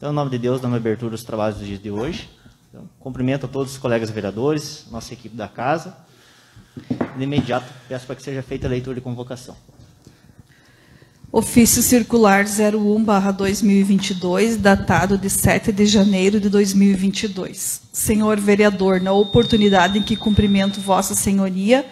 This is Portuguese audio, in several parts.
Então, em nome de Deus, damos abertura aos trabalhos do dia de hoje. Então, cumprimento a todos os colegas vereadores, nossa equipe da casa. De imediato, peço para que seja feita a leitura de convocação. Ofício Circular 01/2022, datado de 7 de janeiro de 2022. Senhor vereador, na oportunidade em que cumprimento Vossa Senhoria,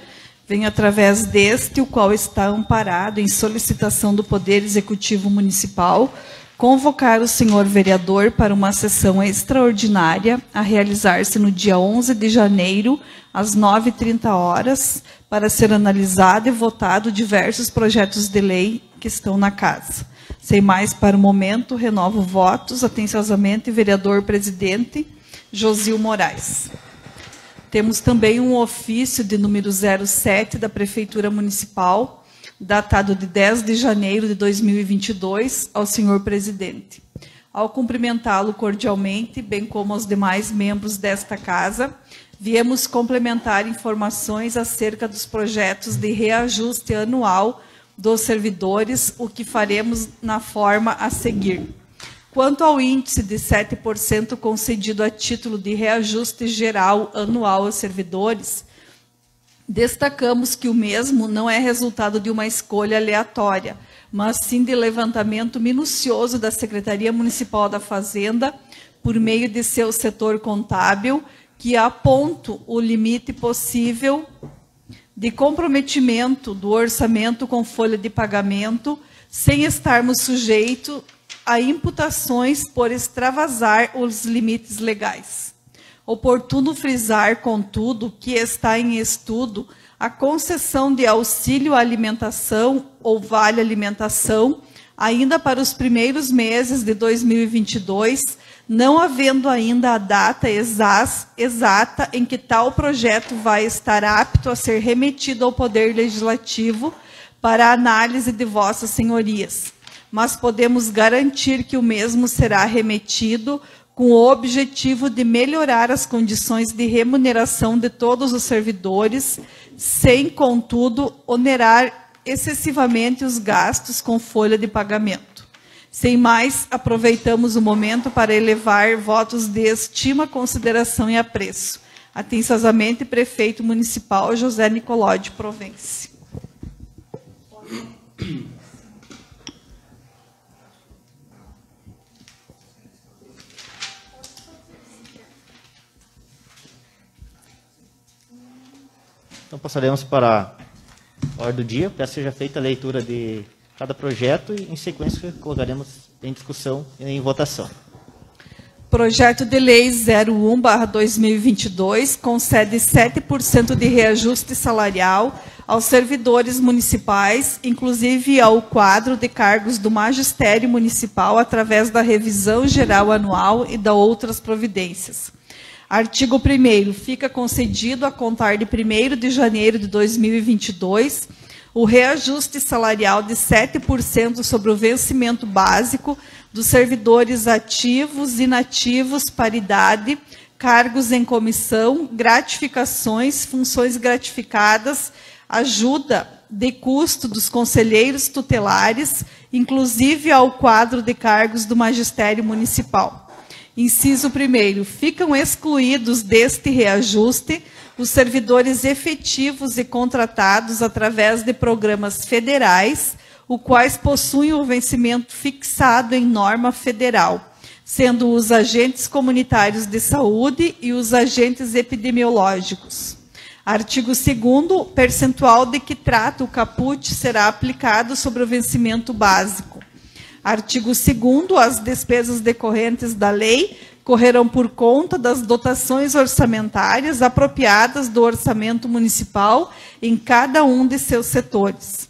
venho através deste, o qual está amparado em solicitação do Poder Executivo Municipal, convocar o senhor vereador para uma sessão extraordinária a realizar-se no dia 11 de janeiro, às 9h30, para ser analisado e votado diversos projetos de lei que estão na casa. Sem mais para o momento, renovo votos. Atenciosamente, vereador presidente Josil Moraes. Temos também um ofício de número 07 da Prefeitura Municipal, datado de 10 de janeiro de 2022, ao senhor presidente. Ao cumprimentá-lo cordialmente, bem como aos demais membros desta casa, viemos complementar informações acerca dos projetos de reajuste anual dos servidores, o que faremos na forma a seguir. Quanto ao índice de 7% concedido a título de reajuste geral anual aos servidores, destacamos que o mesmo não é resultado de uma escolha aleatória, mas sim de levantamento minucioso da Secretaria Municipal da Fazenda, por meio de seu setor contábil, que aponta o limite possível de comprometimento do orçamento com folha de pagamento, sem estarmos sujeitos a imputações por extravasar os limites legais. Oportuno frisar, contudo, que está em estudo a concessão de auxílio à alimentação ou vale alimentação, ainda para os primeiros meses de 2022, não havendo ainda a data exata em que tal projeto vai estar apto a ser remetido ao Poder Legislativo para a análise de vossas senhorias. Mas podemos garantir que o mesmo será remetido com o objetivo de melhorar as condições de remuneração de todos os servidores, sem, contudo, onerar excessivamente os gastos com folha de pagamento. Sem mais, aproveitamos o momento para elevar votos de estima, consideração e apreço. Atenciosamente, Prefeito Municipal José Nicoló de Provença. Então, passaremos para a ordem do dia. Peço que seja feita a leitura de cada projeto e, em sequência, colocaremos em discussão e em votação. Projeto de Lei 01/2022 concede 7% de reajuste salarial aos servidores municipais, inclusive ao quadro de cargos do Magistério Municipal, através da revisão geral anual e de outras providências. Artigo 1º. Fica concedido, a contar de 1º de janeiro de 2022, o reajuste salarial de 7% sobre o vencimento básico dos servidores ativos, inativos, paridade, cargos em comissão, gratificações, funções gratificadas, ajuda de custo dos conselheiros tutelares, inclusive ao quadro de cargos do Magistério Municipal. Inciso 1º. Ficam excluídos deste reajuste os servidores efetivos e contratados através de programas federais, os quais possuem o vencimento fixado em norma federal, sendo os agentes comunitários de saúde e os agentes epidemiológicos. Artigo 2º, percentual de que trata o caput será aplicado sobre o vencimento básico. Artigo 2º, as despesas decorrentes da lei correrão por conta das dotações orçamentárias apropriadas do orçamento municipal em cada um de seus setores.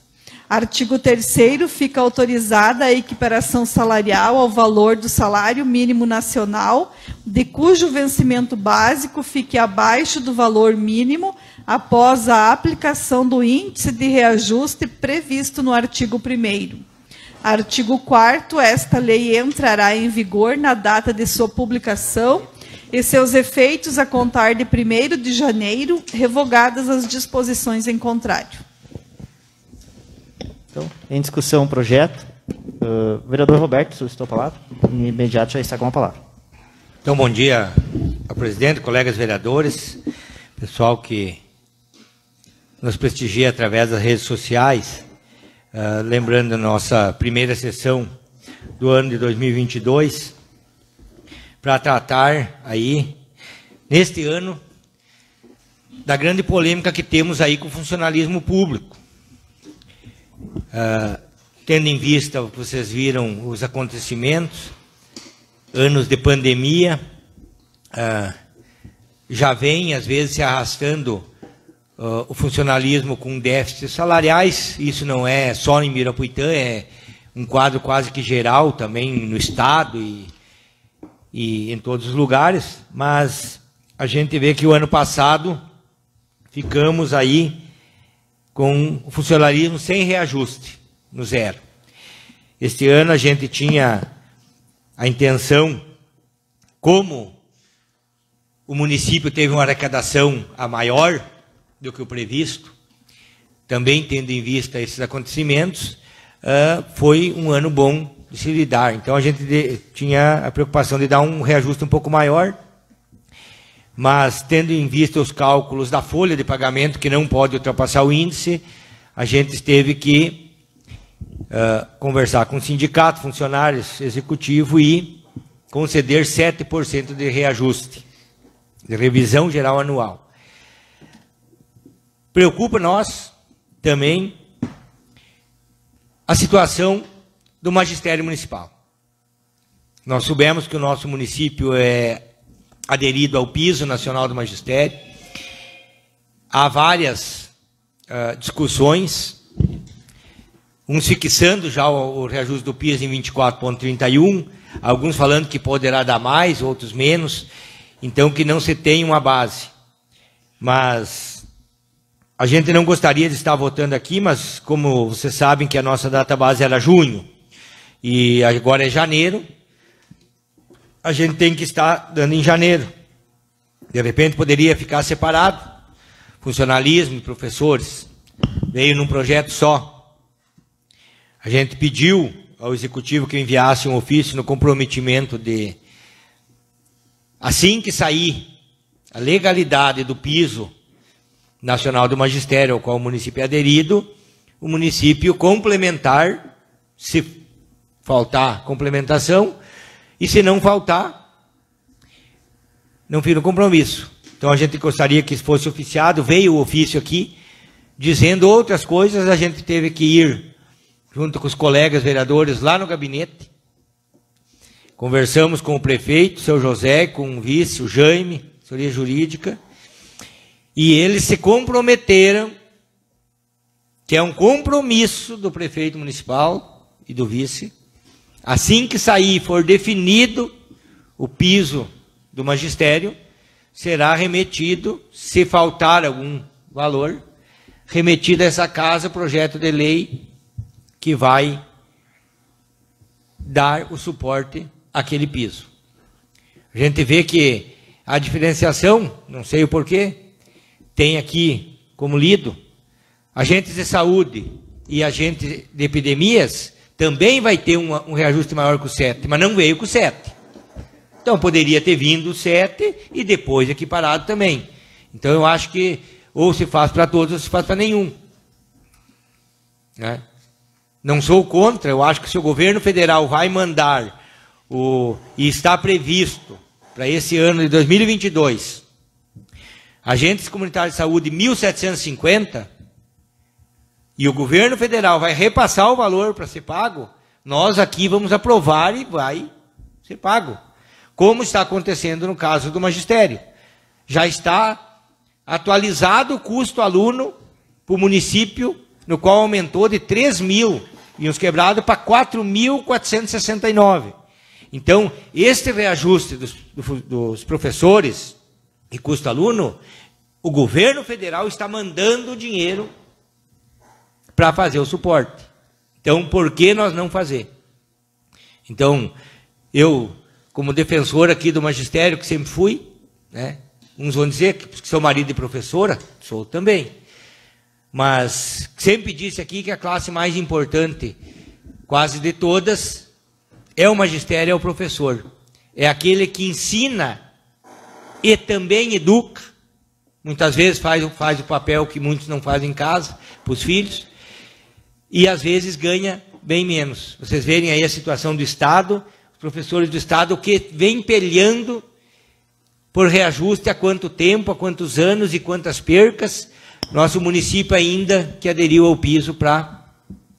Artigo 3º, fica autorizada a equiparação salarial ao valor do salário mínimo nacional, de cujo vencimento básico fique abaixo do valor mínimo, após a aplicação do índice de reajuste previsto no artigo 1º. Artigo 4º, esta lei entrará em vigor na data de sua publicação e seus efeitos a contar de 1º de janeiro, revogadas as disposições em contrário. Então, em discussão o projeto. Vereador Roberto solicitou a palavra. De imediato já está com a palavra. Então, bom dia ao presidente, colegas vereadores, pessoal que nos prestigia através das redes sociais. Lembrando a nossa primeira sessão do ano de 2022, para tratar aí, neste ano, da grande polêmica que temos aí com o funcionalismo público. Tendo em vista, vocês viram os acontecimentos, anos de pandemia, já vem, às vezes, se arrastando o funcionalismo com déficits salariais. Isso não é só em Mirapuitã, é um quadro quase que geral também no Estado e em todos os lugares, mas a gente vê que o ano passado ficamos aí com o funcionalismo sem reajuste, no zero. Este ano a gente tinha a intenção, como o município teve uma arrecadação a maior do que o previsto, também tendo em vista esses acontecimentos, foi um ano bom de se lidar. Então a gente tinha a preocupação de dar um reajuste um pouco maior, mas tendo em vista os cálculos da folha de pagamento, que não pode ultrapassar o índice, a gente teve que conversar com o sindicato, funcionários, executivo e conceder 7% de reajuste, de revisão geral anual. Preocupa nós também a situação do magistério municipal. Nós soubemos que o nosso município é aderido ao piso nacional do magistério. Há várias discussões, uns fixando já o reajuste do piso em 24,31, alguns falando que poderá dar mais, outros menos, então que não se tem uma base. Mas a gente não gostaria de estar votando aqui, mas como vocês sabem que a nossa data base era junho, e agora é janeiro, a gente tem que estar dando em janeiro. De repente poderia ficar separado, funcionalismo e professores, veio num projeto só. A gente pediu ao executivo que enviasse um ofício no comprometimento de, assim que sair a legalidade do piso nacional do magistério, ao qual o município é aderido, o município complementar, se faltar complementação, e se não faltar, não vira um compromisso. Então a gente gostaria que fosse oficiado, veio o ofício aqui, dizendo outras coisas, a gente teve que ir, junto com os colegas vereadores, lá no gabinete, conversamos com o prefeito, o seu José, com o vice, o Jaime, assessoria jurídica, e eles se comprometeram, que é um compromisso do prefeito municipal e do vice, assim que sair, for definido o piso do magistério, será remetido, se faltar algum valor, remetido a essa casa o projeto de lei que vai dar o suporte àquele piso. A gente vê que a diferenciação, não sei o porquê, tem aqui como lido, agentes de saúde e agentes de epidemias também vai ter um reajuste maior que o 7, mas não veio com o 7. Então poderia ter vindo o 7 e depois equiparado também. Então eu acho que ou se faz para todos ou se faz para nenhum. Né? Não sou contra, eu acho que se o governo federal vai mandar, e está previsto para esse ano de 2022, agentes comunitários de saúde 1.750, e o governo federal vai repassar o valor para ser pago, nós aqui vamos aprovar e vai ser pago. Como está acontecendo no caso do magistério. Já está atualizado o custo aluno para o município, no qual aumentou de 3.000 e uns quebrados para 4.469. Então, este reajuste dos professores e custo aluno, o governo federal está mandando dinheiro para fazer o suporte. Então, por que nós não fazer? Então, eu, como defensor aqui do magistério, que sempre fui, né? Uns vão dizer que sou marido de professora, sou também. Mas sempre disse aqui que a classe mais importante, quase de todas, é o magistério, é o professor. É aquele que ensina e também educa. Muitas vezes faz o papel que muitos não fazem em casa, para os filhos, e às vezes ganha bem menos. Vocês verem aí a situação do Estado, os professores do Estado que vêm peleando por reajuste há quanto tempo, há quantos anos e quantas percas. Nosso município ainda que aderiu ao piso para,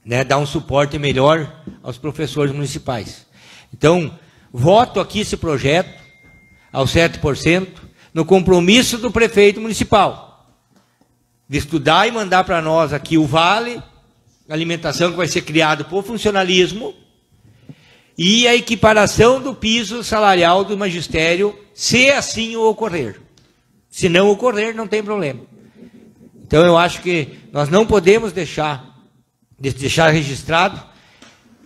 né, dar um suporte melhor aos professores municipais. Então, voto aqui esse projeto aos 7%, no compromisso do prefeito municipal, de estudar e mandar para nós aqui o vale, a alimentação que vai ser criado por funcionalismo, e a equiparação do piso salarial do magistério, se assim ocorrer. Se não ocorrer, não tem problema. Então, eu acho que nós não podemos deixar registrado,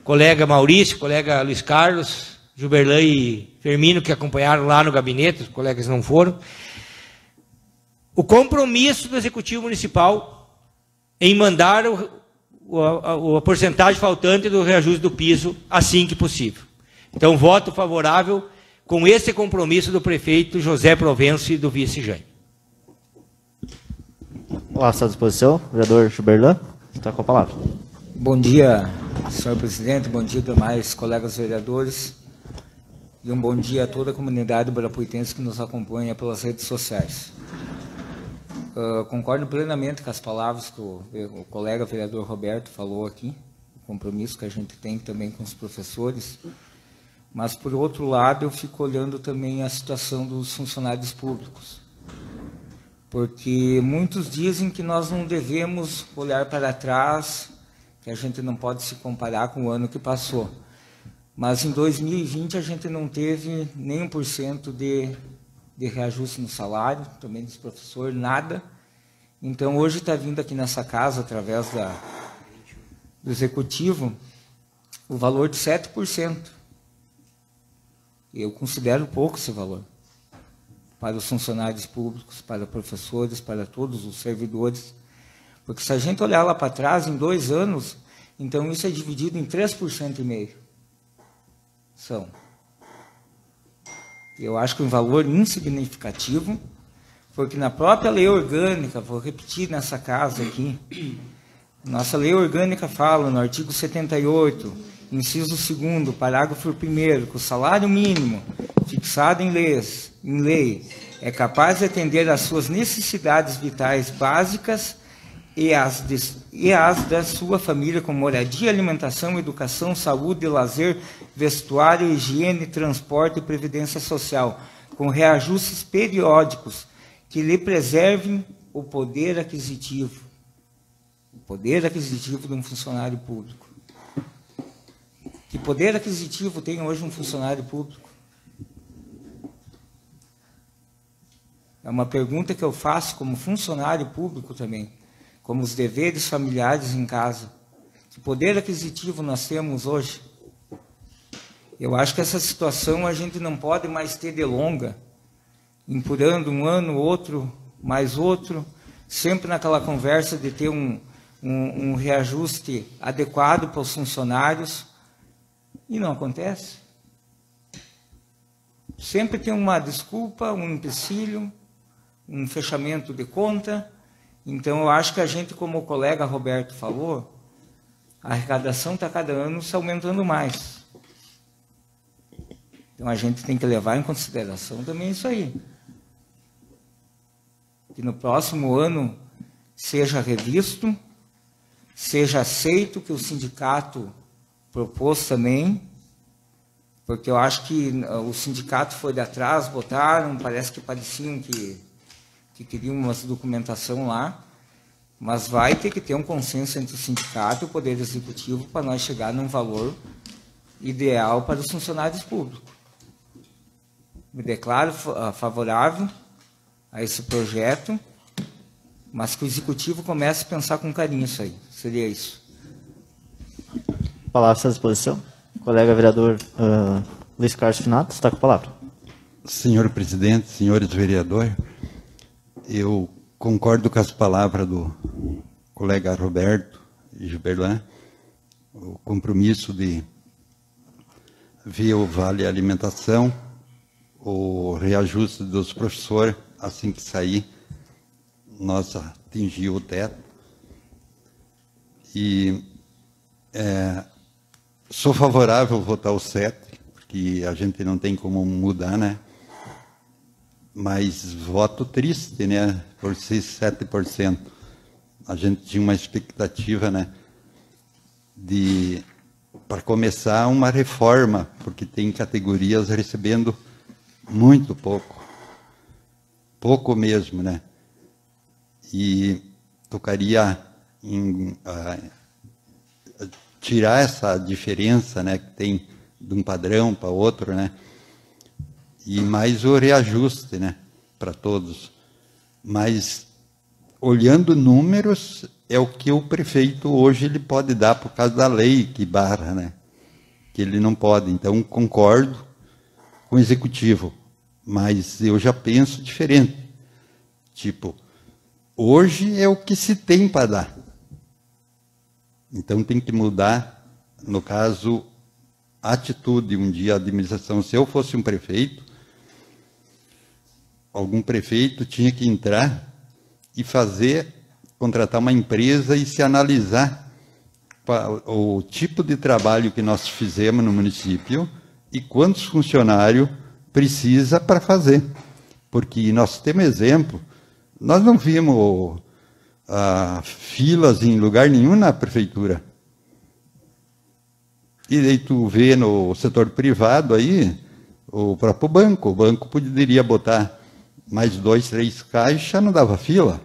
colega Maurício, colega Luiz Carlos, Gilberlan e Firmino, que acompanharam lá no gabinete, os colegas não foram, o compromisso do Executivo Municipal em mandar a porcentagem faltante do reajuste do piso assim que possível. Então, voto favorável com esse compromisso do prefeito José Provenço e do vice Jânio. Olá, está à disposição. Vereador Gilberlan, está com a palavra. Bom dia, senhor presidente, bom dia demais colegas vereadores e um bom dia a toda a comunidade barapuitense que nos acompanha pelas redes sociais. Concordo plenamente com as palavras que o colega vereador Roberto falou aqui, o compromisso que a gente tem também com os professores, mas, por outro lado, eu fico olhando também a situação dos funcionários públicos, porque muitos dizem que nós não devemos olhar para trás, que a gente não pode se comparar com o ano que passou. Mas em 2020 a gente não teve nem 1% de reajuste no salário, também dos professores, nada. Então hoje está vindo aqui nessa casa, através do Executivo, o valor de 7%. Eu considero pouco esse valor para os funcionários públicos, para professores, para todos os servidores. Porque se a gente olhar lá para trás, em 2 anos, então isso é dividido em 3,5%. São. Eu acho que um valor insignificativo, porque na própria lei orgânica, vou repetir nessa casa aqui, nossa lei orgânica fala, no artigo 78, inciso 2º, parágrafo 1º, que o salário mínimo fixado em lei é capaz de atender às suas necessidades vitais básicas e as da sua família, como moradia, alimentação, educação, saúde, lazer, vestuário, higiene, transporte e previdência social, com reajustes periódicos que lhe preservem o poder aquisitivo. O poder aquisitivo de um funcionário público. Que poder aquisitivo tem hoje um funcionário público? É uma pergunta que eu faço como funcionário público também, como os deveres familiares em casa. Que poder aquisitivo nós temos hoje? Eu acho que essa situação a gente não pode mais ter delonga, empurrando um ano, outro, mais outro, sempre naquela conversa de ter um reajuste adequado para os funcionários, e não acontece. Sempre tem uma desculpa, um empecilho, um fechamento de conta. Então, eu acho que a gente, como o colega Roberto falou, a arrecadação está cada ano se aumentando mais. Então, a gente tem que levar em consideração também isso aí. Que no próximo ano seja revisto, seja aceito que o sindicato propôs também, porque eu acho que o sindicato foi de atrás, botaram, parece que pareciam que queriam uma documentação lá, mas vai ter que ter um consenso entre o sindicato e o Poder Executivo para nós chegar num valor ideal para os funcionários públicos. Me declaro favorável a esse projeto, mas que o Executivo comece a pensar com carinho isso aí. Seria isso. Palavra à disposição. Colega vereador Luiz Carlos Finato, está com a palavra. Senhor presidente, senhores vereadores, eu concordo com as palavras do colega Roberto e Gilberlan, o compromisso de ver o vale alimentação, o reajuste dos professores, assim que sair, nós atingimos o teto. E sou favorável a votar o 7, porque a gente não tem como mudar, né? Mas voto triste, né? Por ser 7%. A gente tinha uma expectativa, né? Para começar uma reforma, porque tem categorias recebendo muito pouco. Pouco mesmo, né? E tocaria em tirar essa diferença, né, que tem de um padrão para outro, né? E mais o reajuste, né, para todos. Mas, olhando números, é o que o prefeito hoje ele pode dar por causa da lei que barra, né? Que ele não pode. Então, concordo com o executivo, mas eu já penso diferente. Tipo, hoje é o que se tem para dar. Então, tem que mudar, no caso, a atitude. Um dia a administração, se eu fosse um prefeito, algum prefeito tinha que entrar e contratar uma empresa e se analisar o tipo de trabalho que nós fizemos no município e quantos funcionários precisa para fazer. Porque nós temos exemplo, nós não vimos filas em lugar nenhum na prefeitura. E daí tu vê no setor privado aí, o próprio banco. O banco poderia botar mais 2, 3 caixas, não dava fila.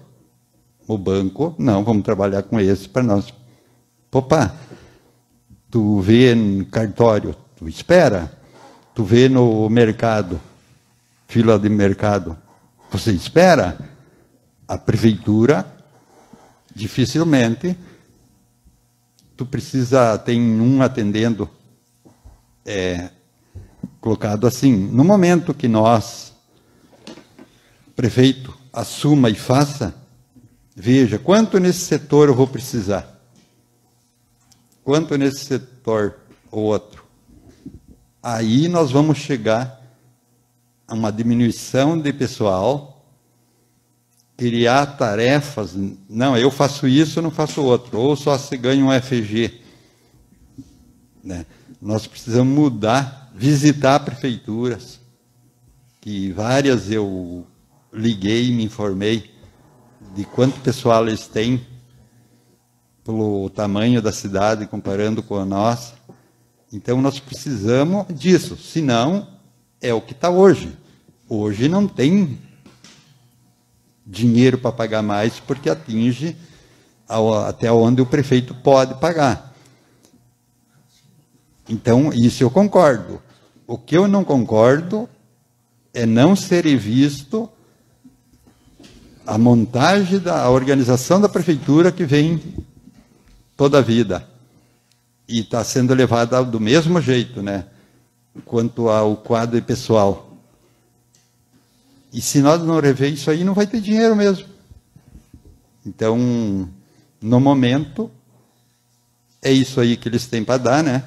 O banco, não, vamos trabalhar com esse para nós. Opa, tu vê no cartório, tu espera. Tu vê no mercado, fila de mercado, você espera. A prefeitura, dificilmente, tu precisa, tem um atendendo, colocado assim, no momento que nós, prefeito, assuma e faça, veja, quanto nesse setor eu vou precisar? Quanto nesse setor ou outro? Aí nós vamos chegar a uma diminuição de pessoal, criar tarefas, não, eu faço isso, eu não faço outro, ou só se ganha um FG. Né? Nós precisamos mudar, visitar prefeituras, que várias eu liguei e me informei de quanto pessoal eles têm, pelo tamanho da cidade, comparando com a nossa. Então, nós precisamos disso, senão é o que está hoje. Hoje não tem dinheiro para pagar mais, porque atinge até onde o prefeito pode pagar. Então, isso eu concordo. O que eu não concordo é não ser visto a montagem a organização da prefeitura que vem toda a vida. E está sendo levada do mesmo jeito, né? Quanto ao quadro pessoal. E se nós não rever isso aí, não vai ter dinheiro mesmo. Então, no momento, é isso aí que eles têm para dar, né?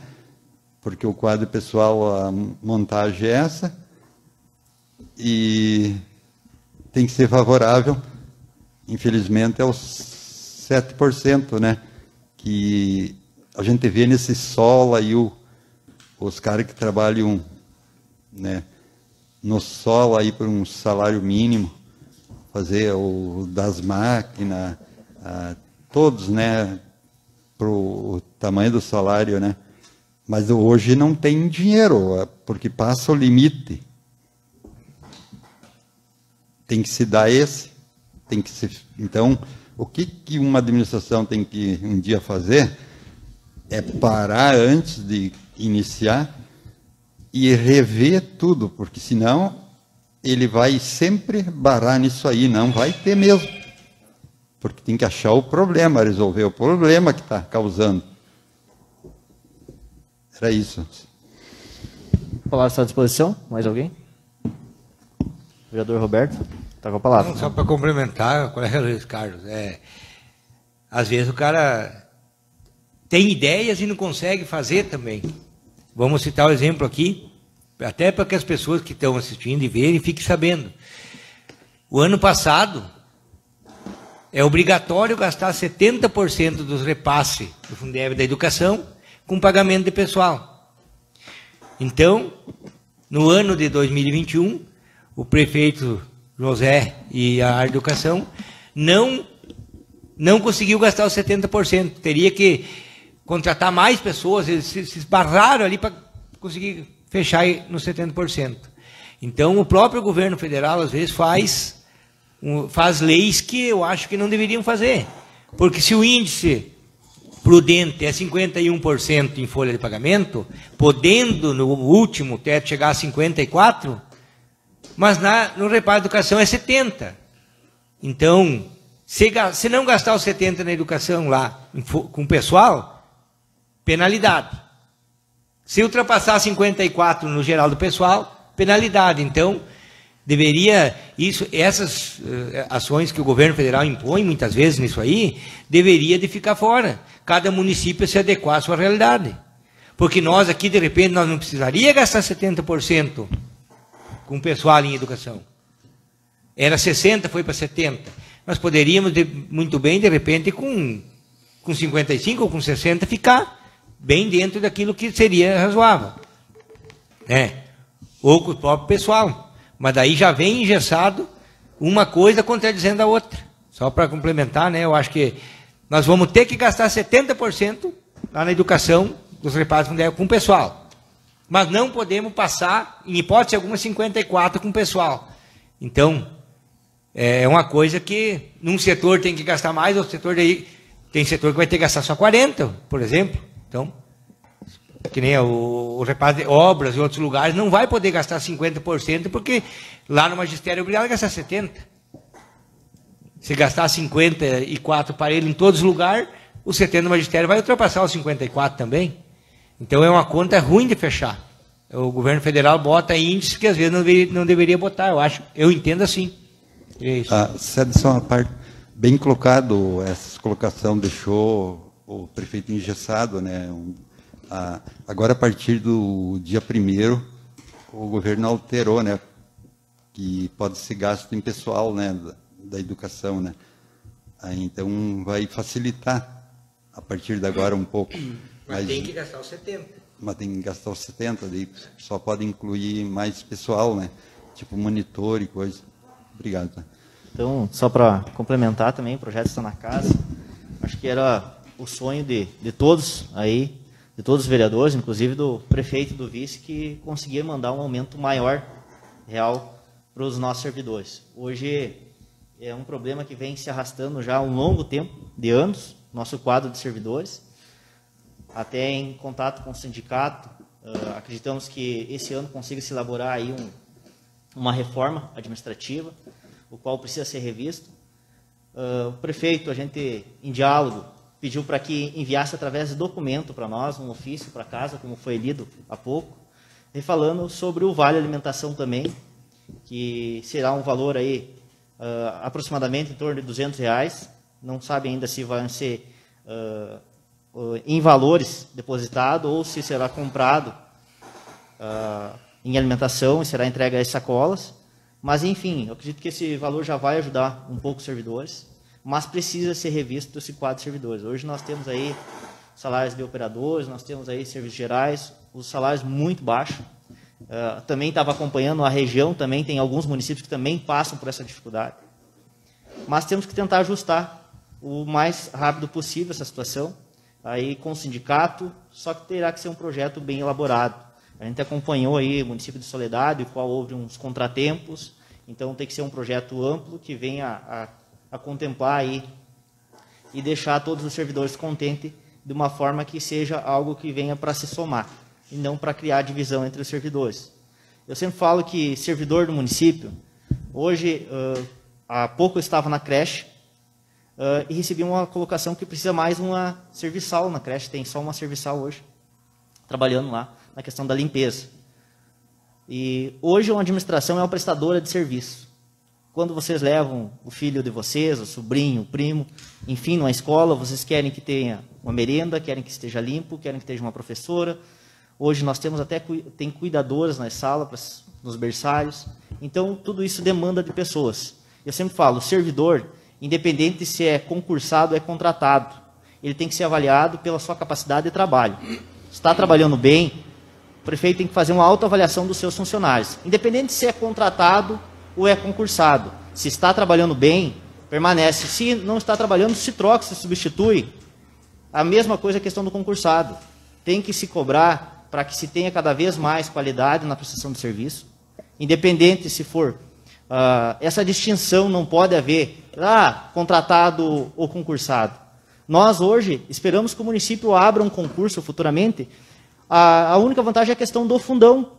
Porque o quadro pessoal, a montagem é essa. E tem que ser favorável. Infelizmente, é os 7%, né? Que a gente vê nesse sol aí, os caras que trabalham, né, no sol aí por um salário mínimo, fazer o das máquinas, todos, né, para o tamanho do salário, né? Mas hoje não tem dinheiro, porque passa o limite. Tem que se dar esse, tem que se... Então, o que uma administração tem que um dia fazer é parar antes de iniciar e rever tudo, porque senão ele vai sempre barrar nisso aí, não vai ter mesmo. Porque tem que achar o problema, resolver o problema que está causando. Era isso. A palavra está à disposição. Mais alguém? Vereador Roberto, está com a palavra. Não, só para complementar, o colega Luiz Carlos, às vezes o cara tem ideias e não consegue fazer também. Vamos citar o exemplo aqui, até para que as pessoas que estão assistindo e verem fiquem sabendo. O ano passado, é obrigatório gastar 70% dos repasses do Fundeb da Educação com pagamento de pessoal. Então, no ano de 2021, o prefeito José e a Educação não conseguiu gastar os 70%. Teria que contratar mais pessoas, eles se esbarraram ali para conseguir fechar nos 70%. Então, o próprio governo federal, às vezes, faz leis que eu acho que não deveriam fazer. Porque se o índice prudente é 51% em folha de pagamento, podendo no último teto chegar a 54%, mas no repasse de educação é 70%. Então, se não gastar os 70% na educação lá, com o pessoal, penalidade. Se ultrapassar 54% no geral do pessoal, penalidade. Então, essas ações que o governo federal impõe, muitas vezes nisso aí, deveria de ficar fora. Cada município se adequar à sua realidade. Porque nós aqui, de repente, nós não precisaria gastar 70% com o pessoal em educação. Era 60%, foi para 70%. Nós poderíamos, muito bem, de repente, com 55% ou com 60%, ficar bem dentro daquilo que seria razoável. Ou com o próprio pessoal. Mas daí já vem engessado uma coisa contradizendo a outra. Só para complementar, né, eu acho que nós vamos ter que gastar 70% lá na educação dos repasses com o pessoal. Mas não podemos passar, em hipótese alguma, 54% com o pessoal. Então, é uma coisa que num setor tem que gastar mais, outro setor daí, tem setor que vai ter que gastar só 40%, por exemplo. Então, que nem o repasse de obras em outros lugares, não vai poder gastar 50%, porque lá no magistério é obrigado a gastar 70%. Se gastar 54% para ele em todos os lugares, o 70% do magistério vai ultrapassar os 54% também. Então é uma conta ruim de fechar. O governo federal bota índices que às vezes não deveria botar, eu entendo assim. É isso. Cede só uma parte, bem colocado, essa colocação deixou o prefeito engessado, né? Agora, a partir do dia 1º, o governo alterou, né, que pode ser gasto em pessoal, né, da educação, né. Então, vai facilitar, a partir de agora, um pouco. Mas tem que gastar os 70%. Mas tem que gastar os 70%, daí só pode incluir mais pessoal, né, tipo monitor e coisa. Obrigado. Tá? Então, só para complementar também, o projeto está na casa. Acho que era o sonho de todos aí, de todos os vereadores, inclusive do prefeito e do vice, que conseguia mandar um aumento maior, real, para os nossos servidores. Hoje é um problema que vem se arrastando já há um longo tempo, de anos, nosso quadro de servidores. Até em contato com o sindicato, acreditamos que esse ano consiga se elaborar aí uma reforma administrativa, o qual precisa ser revisto. O prefeito, a gente, em diálogo, pediu para que enviasse através de documento para nós, um ofício para casa, como foi lido há pouco, e falando sobre o Vale Alimentação também, que será um valor aí aproximadamente em torno de R$200. Não sabe ainda se vai ser em valores depositados ou se será comprado em alimentação e será entregue às sacolas. Mas, enfim, eu acredito que esse valor já vai ajudar um pouco os servidores, mas precisa ser revisto esse quadro de servidores. Hoje nós temos aí salários de operadores, nós temos aí serviços gerais, os salários muito baixos. Também estava acompanhando a região, também tem alguns municípios que também passam por essa dificuldade. Mas temos que tentar ajustar o mais rápido possível essa situação, aí com o sindicato, só que terá que ser um projeto bem elaborado. A gente acompanhou aí o município de Soledade, o qual houve uns contratempos, então tem que ser um projeto amplo que venha a contemplar aí e deixar todos os servidores contentes de uma forma que seja algo que venha para se somar e não para criar divisão entre os servidores. Eu sempre falo que servidor do município, hoje, há pouco eu estava na creche e recebi uma colocação que precisa mais uma serviçal na creche, tem só uma serviçal hoje, trabalhando lá na questão da limpeza. E hoje uma administração é uma prestadora de serviço. Quando vocês levam o filho de vocês, o sobrinho, o primo, enfim, numa escola, vocês querem que tenha uma merenda, querem que esteja limpo, querem que esteja uma professora. Hoje nós temos até tem cuidadoras nas salas, nos berçários. Então, tudo isso demanda de pessoas. Eu sempre falo, o servidor, independente se é concursado ou é contratado, ele tem que ser avaliado pela sua capacidade de trabalho. Se está trabalhando bem, o prefeito tem que fazer uma autoavaliação dos seus funcionários. Independente se é contratado ou é concursado. Se está trabalhando bem, permanece. Se não está trabalhando, se troca, se substitui. A mesma coisa a questão do concursado. Tem que se cobrar para que se tenha cada vez mais qualidade na prestação de serviço. Independente se for... essa distinção não pode haver contratado ou concursado. Nós hoje esperamos que o município abra um concurso futuramente. A única vantagem é a questão do fundão,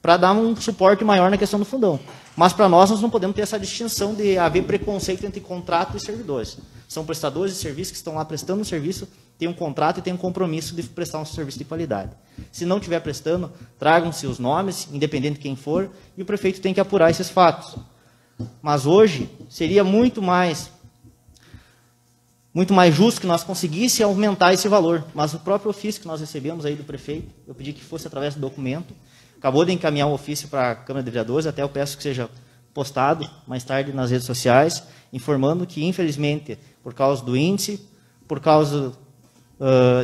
para dar um suporte maior na questão do fundão. Mas para nós não podemos ter essa distinção de haver preconceito entre contrato e servidores. São prestadores de serviço que estão lá prestando um serviço, têm um contrato e têm um compromisso de prestar um serviço de qualidade. Se não estiver prestando, tragam-se os nomes, independente de quem for, e o prefeito tem que apurar esses fatos. Mas hoje seria muito mais justo que nós conseguíssemos aumentar esse valor. Mas o próprio ofício que nós recebemos aí do prefeito, eu pedi que fosse através do documento, acabou de encaminhar um ofício para a Câmara de Vereadores, até eu peço que seja postado mais tarde nas redes sociais, informando que, infelizmente, por causa do índice, por causa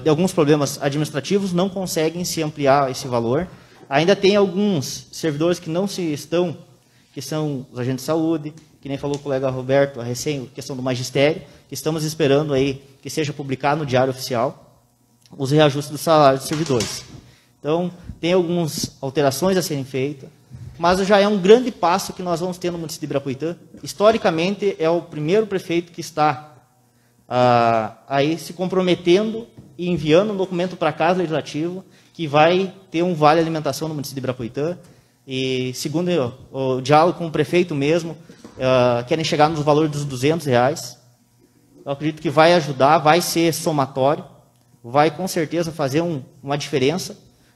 de alguns problemas administrativos, não conseguem se ampliar esse valor. Ainda tem alguns servidores que não se estão, que são os agentes de saúde, que nem falou o colega Roberto, a questão do magistério, que estamos esperando aí que seja publicado no Diário Oficial os reajustes dos salários dos servidores. Então, tem algumas alterações a serem feitas, mas já é um grande passo que nós vamos ter no município de Ibirapuitã. Historicamente, é o primeiro prefeito que está aí se comprometendo e enviando um documento para a Casa Legislativa que vai ter um vale alimentação no município de Ibirapuitã. E, segundo o diálogo com o prefeito mesmo, querem chegar nos valores dos R$200. Eu acredito que vai ajudar, vai ser somatório, vai com certeza fazer uma diferença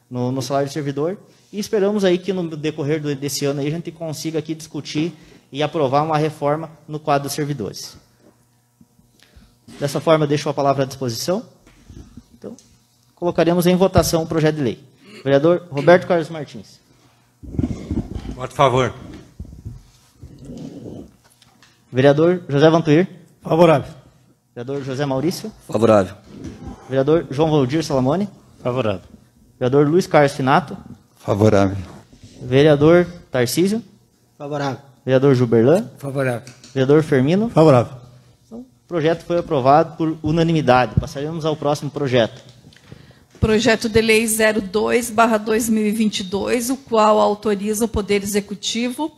no salário do servidor, e esperamos aí que no decorrer desse ano aí a gente consiga aqui discutir e aprovar uma reforma no quadro dos servidores. Dessa forma, eu deixo a palavra à disposição. Então, colocaremos em votação o projeto de lei. Vereador Roberto Carlos Martins. Voto a favor. Vereador José Vantuir. Favorável. Vereador José Maurício. Favorável. Vereador João Valdir Salamone. Favorável. Vereador Luiz Carlos Finato. Favorável. Vereador Tarcísio. Favorável. Vereador Gilberlan. Favorável. Vereador Fermino. Favorável. Então, o projeto foi aprovado por unanimidade. Passaremos ao próximo projeto. Projeto de Lei 02/2022, o qual autoriza o Poder Executivo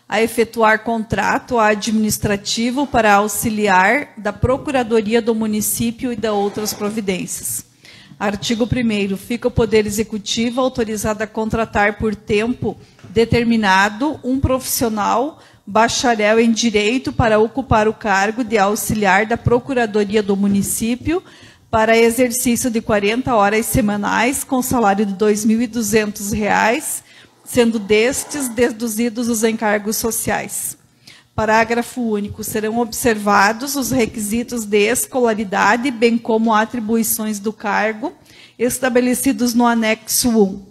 a efetuar contrato administrativo para auxiliar da Procuradoria do Município e de outras providências. Artigo 1º. Fica o Poder Executivo autorizado a contratar por tempo determinado um profissional bacharel em Direito para ocupar o cargo de auxiliar da Procuradoria do Município para exercício de 40 horas semanais com salário de R$ 2.200, sendo destes deduzidos os encargos sociais. Parágrafo único. Serão observados os requisitos de escolaridade, bem como atribuições do cargo, estabelecidos no anexo 1.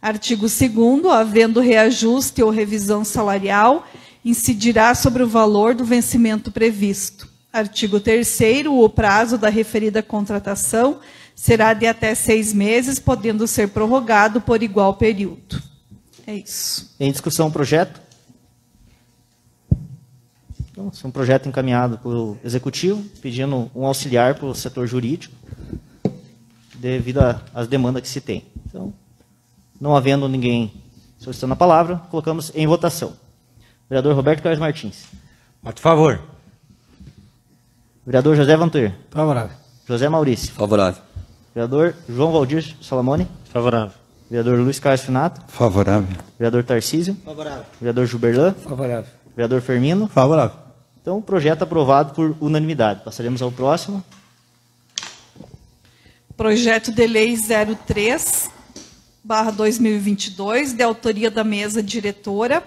Artigo 2º. Havendo reajuste ou revisão salarial, incidirá sobre o valor do vencimento previsto. Artigo 3º. O prazo da referida contratação será de até 6 meses, podendo ser prorrogado por igual período. É isso. Em discussão o projeto? Então, é um projeto encaminhado pelo Executivo, pedindo um auxiliar para o setor jurídico, devido às demandas que se tem. Então, não havendo ninguém solicitando a palavra, colocamos em votação. Vereador Roberto Carlos Martins. Voto a favor. Vereador José Vantuir. Favorável. José Maurício. Favorável. Vereador João Valdir Salamone. Favorável. Vereador Luiz Carlos Finato. Favorável. Vereador Tarcísio. Favorável. Vereador Gilberlan. Favorável. Vereador Fermino. Favorável. Então, o projeto aprovado por unanimidade. Passaremos ao próximo. Projeto de Lei 03/2022, de autoria da mesa diretora,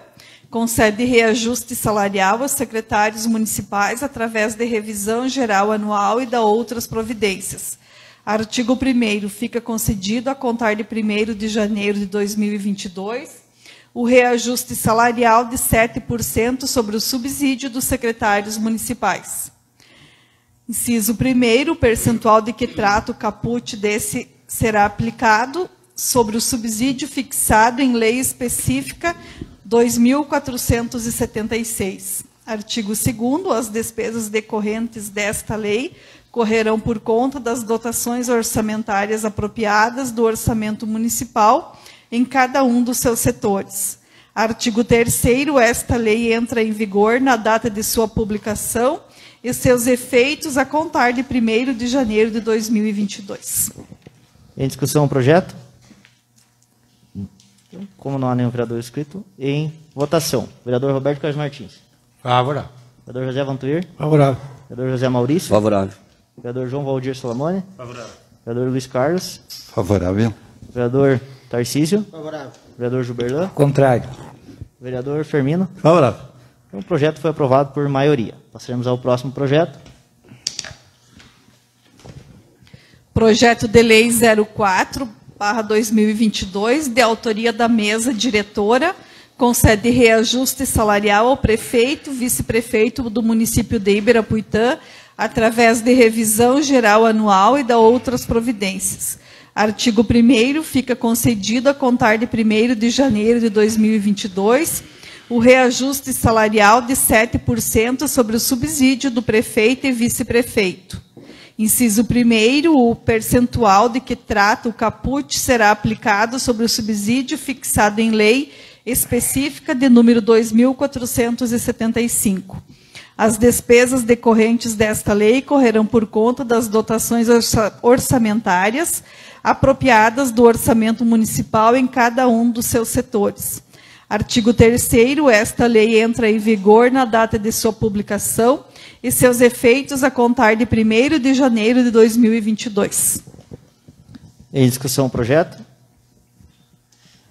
concede reajuste salarial aos secretários municipais através de revisão geral anual e da outras providências. Artigo 1º, fica concedido, a contar de 1º de janeiro de 2022, o reajuste salarial de 7% sobre o subsídio dos secretários municipais. Inciso 1º, o percentual de que trata o caput desse será aplicado sobre o subsídio fixado em lei específica 2.476. Artigo 2º, as despesas decorrentes desta lei correrão por conta das dotações orçamentárias apropriadas do orçamento municipal em cada um dos seus setores. Artigo 3º, esta lei entra em vigor na data de sua publicação e seus efeitos a contar de 1º de janeiro de 2022. Em discussão o projeto? Como não há nenhum vereador inscrito, em votação. Vereador Roberto Carlos Martins. Favorável. Vereador José Vantuir. Favorável. Vereador José Maurício. Favorável. Vereador João Valdir Solamone. Favorável. Vereador Luiz Carlos. Favorável. Vereador Tarcísio. Favorável. Vereador Gilberlan. Contrário. Vereador Fermino. Favorável. Então, o projeto foi aprovado por maioria. Passaremos ao próximo projeto. Projeto de Lei 04/2022, de autoria da mesa diretora, concede reajuste salarial ao prefeito, vice-prefeito do município de Ibirapuitã, através de revisão geral anual e de outras providências. Artigo 1º, fica concedido a contar de 1º de janeiro de 2022, o reajuste salarial de 7% sobre o subsídio do prefeito e vice-prefeito. Inciso 1º, o percentual de que trata o caput será aplicado sobre o subsídio fixado em lei específica de número 2.475. As despesas decorrentes desta lei correrão por conta das dotações orçamentárias apropriadas do orçamento municipal em cada um dos seus setores. Artigo 3º, esta lei entra em vigor na data de sua publicação e seus efeitos a contar de 1º de janeiro de 2022. Em discussão o projeto.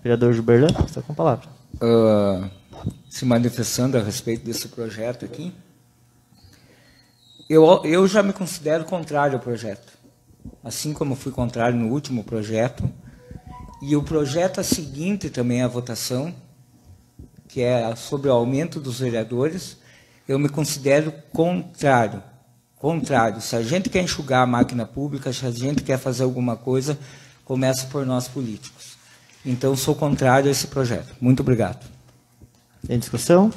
Vereador Gilberlan, está com a palavra. Se manifestando a respeito desse projeto aqui, eu já me considero contrário ao projeto, assim como fui contrário no último projeto, e o projeto a seguinte também a votação, que é sobre o aumento dos vereadores, eu me considero contrário. Contrário. Se a gente quer enxugar a máquina pública, se a gente quer fazer alguma coisa, começa por nós políticos. Então, sou contrário a esse projeto. Muito obrigado. Em discussão?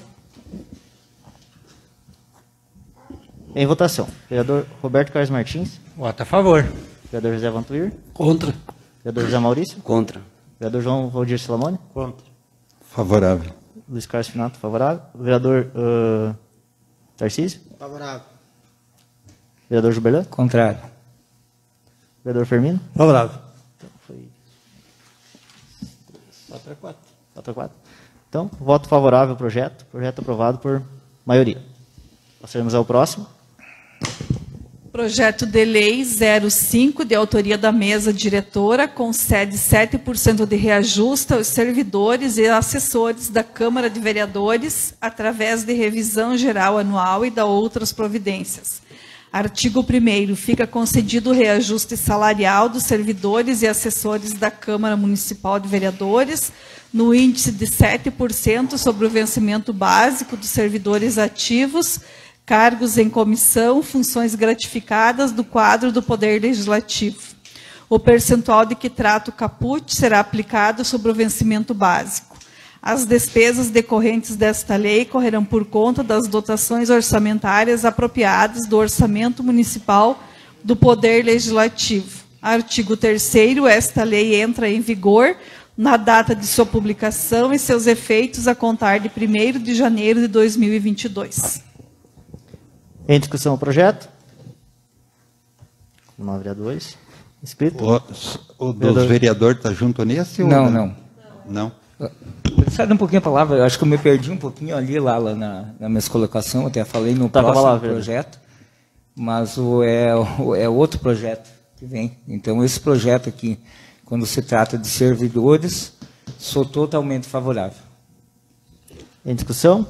Em votação. Vereador Roberto Carlos Martins. Vota a favor. Vereador José Vantuir. Contra. Vereador José Maurício. Contra. Vereador João Valdir Solamone. Contra. Favorável. Luiz Carlos Finato, favorável. Vereador Tarcísio. Favorável. Vereador Gilberlan. Contrário. Vereador Fermino. Favorável. Então, foi 4-4. 4-4. Então, voto favorável ao projeto. Projeto aprovado por maioria. Passaremos ao próximo. Projeto de Lei 05, de autoria da mesa diretora, concede 7% de reajuste aos servidores e assessores da Câmara de Vereadores, através de revisão geral anual e de outras providências. Artigo 1º, fica concedido o reajuste salarial dos servidores e assessores da Câmara Municipal de Vereadores, no índice de 7% sobre o vencimento básico dos servidores ativos, cargos em comissão, funções gratificadas do quadro do Poder Legislativo. O percentual de que trata o caput será aplicado sobre o vencimento básico. As despesas decorrentes desta lei correrão por conta das dotações orçamentárias apropriadas do orçamento municipal do Poder Legislativo. Artigo 3º, esta lei entra em vigor na data de sua publicação e seus efeitos a contar de 1º de janeiro de 2022. Em discussão o projeto. Não haveria dois. Inscrito. O dos vereadores está junto nesse? Ou Não. Não? Sai um pouquinho a palavra, eu acho que eu me perdi um pouquinho ali lá na minha colocação, até falei no Tá com a próximo palavra, projeto, mas é outro projeto que vem. Então, esse projeto aqui, quando se trata de servidores, sou totalmente favorável. Em discussão.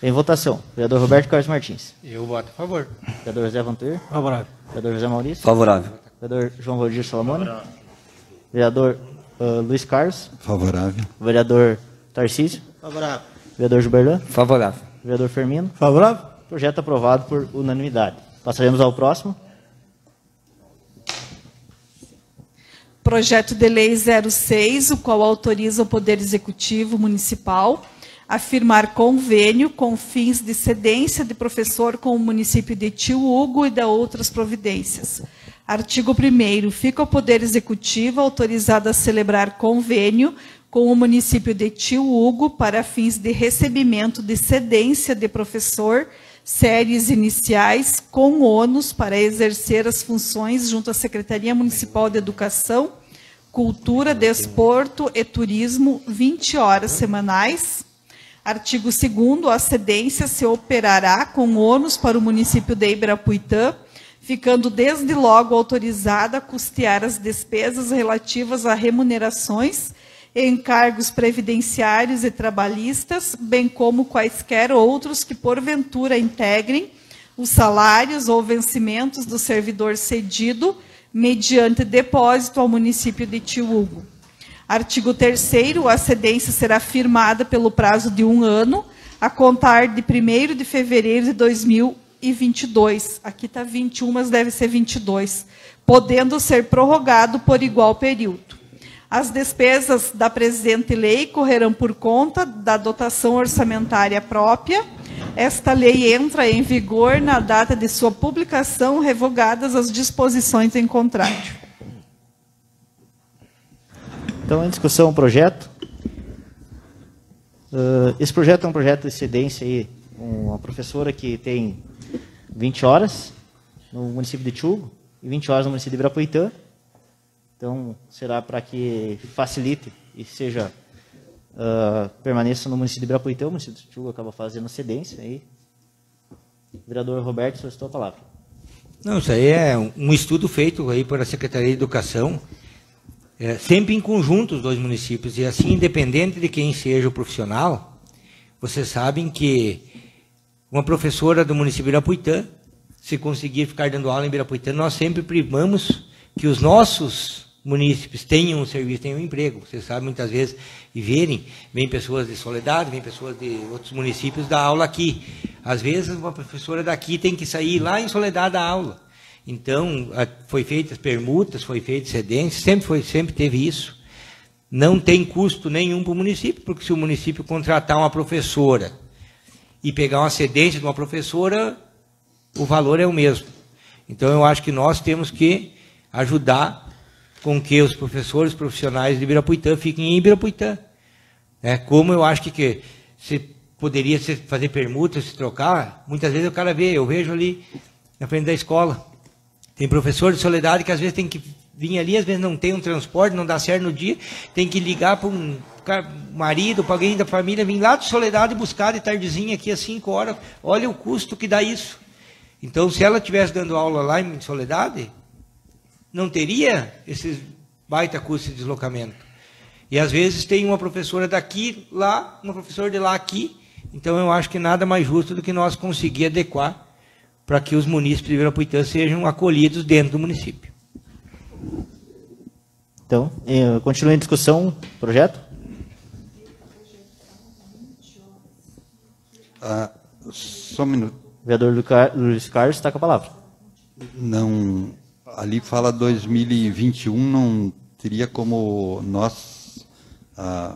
Em votação, vereador Roberto Carlos Martins. Eu voto a favor. Vereador José Vantur. Favorável. Vereador José Maurício. Favorável. Vereador João Rodir Salamone. Vereador Luiz Carlos. Favorável. Vereador Tarcísio. Favorável. Vereador Gilberlan. Favorável. Vereador Firmino. Favorável. Projeto aprovado por unanimidade. Passaremos ao próximo. Projeto de Lei 06, o qual autoriza o Poder Executivo Municipal a firmar convênio com fins de cedência de professor com o município de Tio Hugo e da outras providências. Artigo 1º. Fica o Poder Executivo autorizado a celebrar convênio com o município de Tio Hugo para fins de recebimento de cedência de professor, séries iniciais, com ônus para exercer as funções junto à Secretaria Municipal de Educação, Cultura, Desporto e Turismo, 20 horas semanais. Artigo 2º. A cedência se operará com ônus para o município de Ibirapuitã, ficando desde logo autorizada a custear as despesas relativas a remunerações, encargos previdenciários e trabalhistas, bem como quaisquer outros que porventura integrem os salários ou vencimentos do servidor cedido mediante depósito ao município de Tio Hugo. Artigo 3º. A cedência será firmada pelo prazo de 1 ano, a contar de 1º de fevereiro de 2022. Aqui está 21, mas deve ser 22, podendo ser prorrogado por igual período. As despesas da presente lei correrão por conta da dotação orçamentária própria. Esta lei entra em vigor na data de sua publicação, revogadas as disposições em contrário. Então, em discussão, o projeto. Esse projeto é um projeto de cedência aí, uma professora que tem 20 horas no município de Tio Hugo e 20 horas no município de Ibirapuitã. Então, será para que facilite e seja permaneça no município de Ibirapuitã. O município de Tio Hugo acaba fazendo cedência. Aí. O vereador Roberto solicitou a palavra. Não, isso aí é um estudo feito aí pela Secretaria de Educação, sempre em conjunto os dois municípios, e assim, independente de quem seja o profissional, vocês sabem que uma professora do município de Ibirapuitã, se conseguir ficar dando aula em Ibirapuitã, nós sempre primamos que os nossos munícipes tenham um serviço, tenham um emprego. Vocês sabem, muitas vezes, e vêm pessoas de Soledade, vêm pessoas de outros municípios dar aula aqui. Às vezes, uma professora daqui tem que sair lá em Soledade dar aula. Então, foi feitas permutas, foi feita cedência, sempre teve isso. Não tem custo nenhum para o município, porque se o município contratar uma professora e pegar uma cedência de uma professora, o valor é o mesmo. Então, eu acho que nós temos que ajudar com que os professores profissionais de Ibirapuitã fiquem em Ibirapuitã. Como eu acho que se poderia fazer permuta, se trocar, muitas vezes o cara eu vejo ali na frente da escola. Tem professor de Soledade que às vezes tem que vir ali, às vezes não tem um transporte, não dá certo no dia, tem que ligar para um marido, para alguém da família, vir lá de Soledade buscar de tardezinha aqui às 5 horas. Olha o custo que dá isso. Então, se ela estivesse dando aula lá em Soledade, não teria esses baita custos de deslocamento. E às vezes tem uma professora daqui, lá, uma professora de lá, aqui. Então eu acho que nada mais justo do que nós conseguir adequar para que os munícipes de Ibirapuitã sejam acolhidos dentro do município. Então, continua em discussão o projeto? Só um minuto. O vereador Luiz Carlos está com a palavra. Não, ali fala 2021, não teria como nós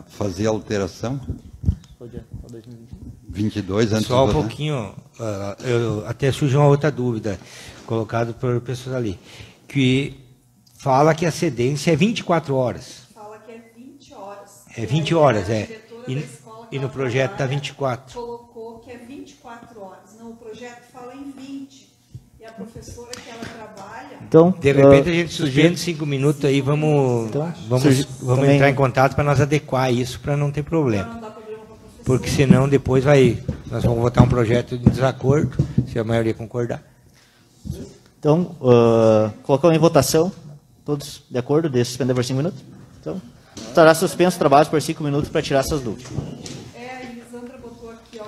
fazer alteração? 22 antes. Só um pouquinho, até surgiu uma outra dúvida, colocada por pessoas ali, que fala que a cedência é 24 horas. Fala que é 20 horas. É 20 horas, E no projeto está 24. Colocou que é 24 horas. Não, o projeto fala em 20. E a professora que ela trabalha... Então, de repente a gente suspende 5 minutos aí, vamos entrar em contato para nós adequar isso, para não ter problema. Não dá problema para a professora. Porque senão depois nós vamos votar um projeto de desacordo, se a maioria concordar. Então, colocamos em votação, todos de acordo, de suspender por 5 minutos? Então, estará suspenso o trabalho por 5 minutos para tirar essas dúvidas. A Elisandra botou aqui, ó.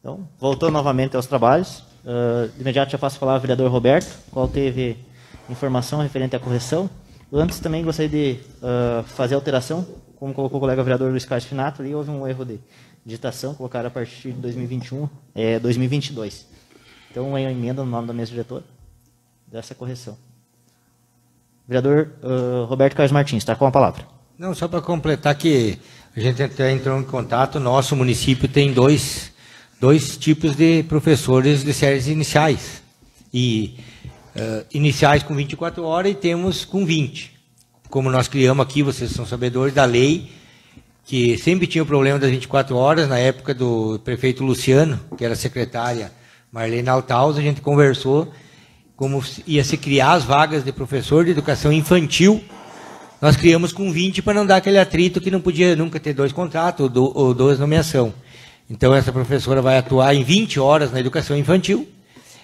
Então, voltando novamente aos trabalhos, de imediato já passo a palavra ao vereador Roberto, qual teve informação referente à correção. Antes também gostaria de fazer alteração, como colocou o colega vereador Luiz Carlos Finato, ali houve um erro de digitação, colocaram a partir de 2021, 2022. Então, uma emenda no nome da mesa diretora dessa correção. Vereador Roberto Carlos Martins, está com a palavra. Não, só para completar que a gente até entrou em contato, nosso município tem dois tipos de professores de séries iniciais. E iniciais com 24 horas e temos com 20. Como nós criamos aqui, vocês são sabedores da lei, que sempre tinha o problema das 24 horas, na época do prefeito Luciano, que era secretária Marlene Altaus, a gente conversou como ia se criar as vagas de professor de educação infantil. Nós criamos com 20 para não dar aquele atrito que não podia nunca ter 2 contratos ou 2 nomeações. Então, essa professora vai atuar em 20 horas na educação infantil,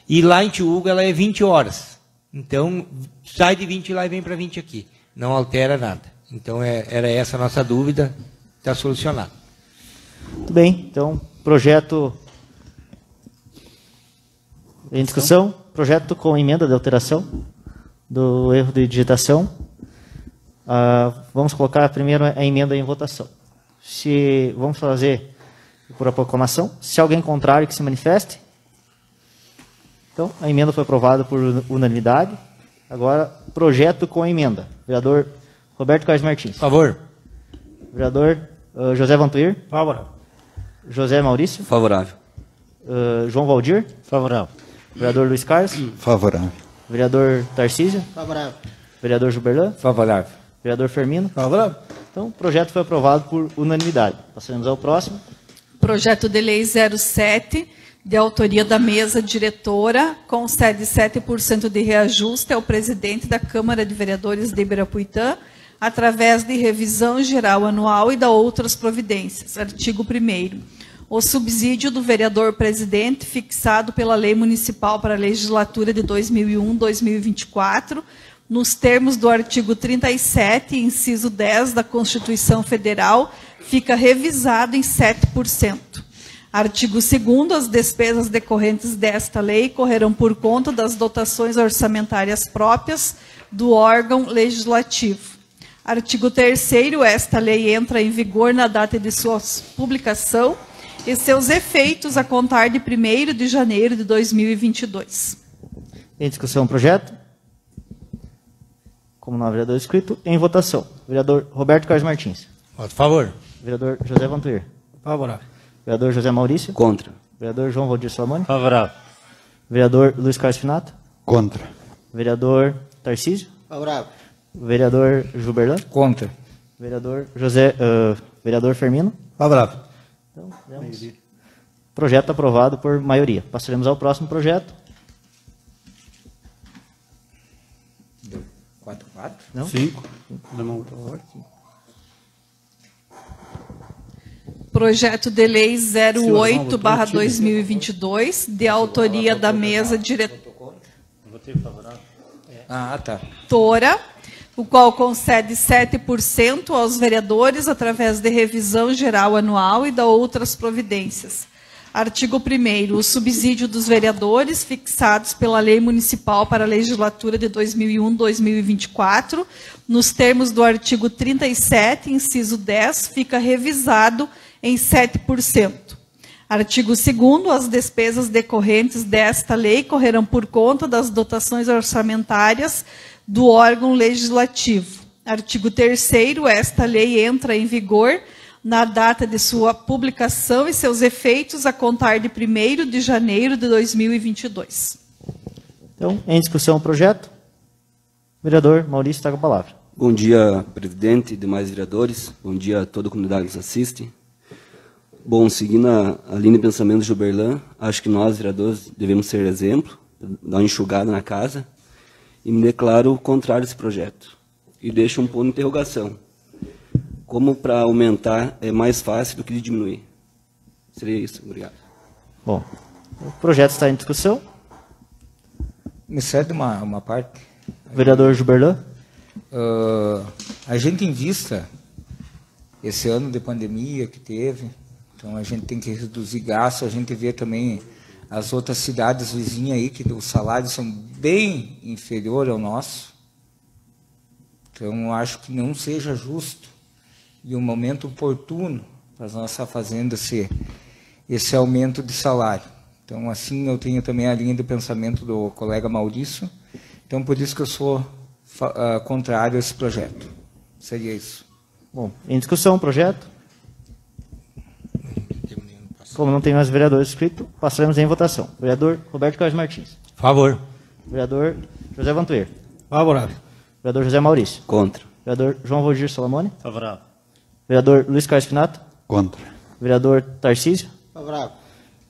e lá em Tiúga ela é 20 horas. Então, sai de 20 lá e vem para 20 aqui. Não altera nada. Então, era essa a nossa dúvida, está solucionado. Muito bem, então, projeto em discussão, projeto com emenda de alteração do erro de digitação. Vamos colocar primeiro a emenda em votação. Vamos fazer por proclamação. Se alguém contrário, que se manifeste. Então, a emenda foi aprovada por unanimidade. Agora, projeto com emenda. Vereador Roberto Carlos Martins. Favor. Vereador José Vantuir. Favorável. José Maurício. Favorável. João Valdir. Favorável. Vereador Luiz Carlos. Favorável. Vereador Tarcísio. Favorável. Vereador Gilberlan. Favorável. Vereador Fermino. Favorável. Então, o projeto foi aprovado por unanimidade. Passaremos ao próximo. Projeto de Lei 07, de autoria da mesa diretora, concede 7% de reajuste ao presidente da Câmara de Vereadores de Ibirapuitã, através de revisão geral anual e da outras providências. Artigo 1º. O subsídio do vereador-presidente, fixado pela Lei Municipal para a Legislatura de 2001-2024, nos termos do artigo 37, inciso 10 da Constituição Federal, fica revisado em 7%. Artigo 2º, as despesas decorrentes desta lei correrão por conta das dotações orçamentárias próprias do órgão legislativo. Artigo 3º, esta lei entra em vigor na data de sua publicação e seus efeitos a contar de 1º de janeiro de 2022. Em discussão o projeto? Como não há vereador inscrito, em votação. Vereador Roberto Carlos Martins. Voto a favor. Vereador José Vantuir. Favorável. Vereador José Maurício. Contra. Vereador João Valdir Salamone. Favorável. Vereador Luiz Carlos Finato. Contra. Vereador Tarcísio. Favorável. Vereador Gilberlan. Contra. Vereador Fermino. Favorável. Então, projeto aprovado por maioria. Passaremos ao próximo projeto. 4-4? Não? 5. Projeto de Lei 08/2022, de autoria da mesa diretora, Tá. o qual concede 7% aos vereadores através de revisão geral anual e da outras providências. Artigo 1º. O subsídio dos vereadores fixados pela Lei Municipal para a Legislatura de 2001-2024, nos termos do artigo 37, inciso 10, fica revisado em 7%. Artigo 2º. As despesas decorrentes desta lei correrão por conta das dotações orçamentárias do órgão legislativo. Artigo 3º. Esta lei entra em vigor na data de sua publicação e seus efeitos a contar de 1º de janeiro de 2022. Então, em discussão o projeto. Vereador Maurício, está com a palavra. Bom dia, presidente e demais vereadores. Bom dia a toda a comunidade que nos assiste. Bom, seguindo a linha de pensamento do Gilberlan, acho que nós, vereadores, devemos ser exemplo, dar uma enxugada na casa, e me declaro contrário a esse projeto. E deixo um ponto de interrogação. Como para aumentar é mais fácil do que diminuir? Seria isso, obrigado. Bom, o projeto está em discussão. Me cede uma parte. Vereador Gilberlan. A gente, em vista esse ano de pandemia que teve, Então a gente tem que reduzir gastos, a gente vê também as outras cidades vizinhas aí, que os salários são bem inferiores ao nosso. Então eu acho que não seja justo e um momento oportuno para as nossas fazendas ser esse aumento de salário. Então assim eu tenho também a linha de pensamento do colega Maurício. Então por isso que eu sou contrário a esse projeto. Seria isso. Bom, em discussão o projeto. Como não tem mais vereadores inscritos, passaremos em votação. Vereador Roberto Carlos Martins. Favor. Vereador José Vantuir. Favorável. Vereador José Maurício. Contra. Vereador João Valdir Salamone. Favorável. Vereador Luiz Carlos Finato. Contra. Vereador Tarcísio. Favorável.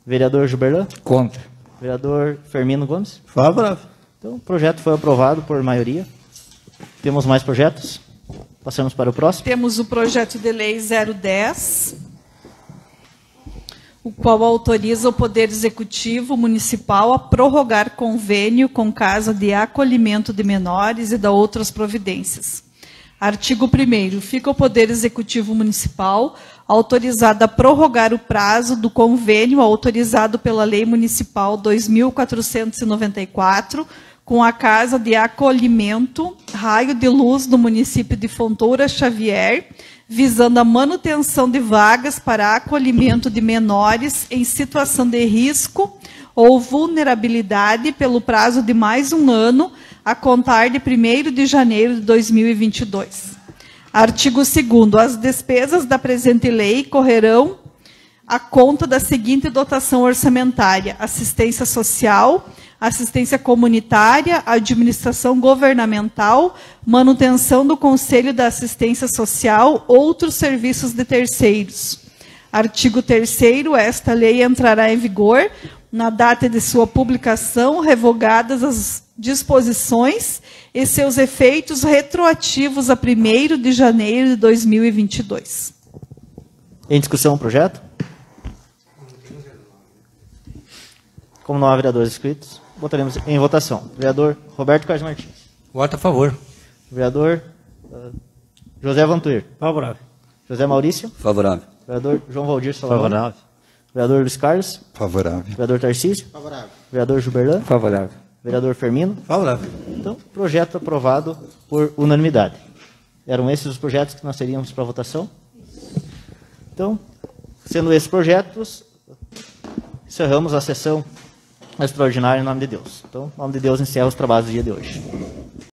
Vereador Gilberlan. Contra. Vereador Fermino Gomes. Favorável. Então, o projeto foi aprovado por maioria. Temos mais projetos? Passamos para o próximo. Temos o projeto de lei 010, o qual autoriza o Poder Executivo Municipal a prorrogar convênio com Casa de Acolhimento de Menores e da outras providências. Artigo 1º. Fica o Poder Executivo Municipal autorizado a prorrogar o prazo do convênio autorizado pela Lei Municipal 2494, com a Casa de Acolhimento Raio de Luz do município de Fontoura Xavier, visando a manutenção de vagas para acolhimento de menores em situação de risco ou vulnerabilidade pelo prazo de mais um ano, a contar de 1º de janeiro de 2022. Artigo 2º. As despesas da presente lei correrão à conta da seguinte dotação orçamentária: assistência social, assistência comunitária, administração governamental, manutenção do Conselho da Assistência Social, outros serviços de terceiros. Artigo 3º. Esta lei entrará em vigor na data de sua publicação, revogadas as disposições e seus efeitos retroativos a 1º de janeiro de 2022. Em discussão o projeto? Como não há vereadores inscritos, votaremos em votação. Vereador Roberto Carlos Martins. Voto a favor. Vereador José Vantuir. Favorável. José Maurício. Favorável. Vereador João Valdir Salamone. Favorável. Vereador Luiz Carlos. Favorável. Vereador Tarcísio. Favorável. Vereador Gilberlan. Favorável. Vereador Fermino. Favorável. Então, projeto aprovado por unanimidade. Eram esses os projetos que nós teríamos para votação? Então, sendo esses projetos, encerramos a sessão extraordinária em nome de Deus. Então, em nome de Deus, encerra os trabalhos do dia de hoje.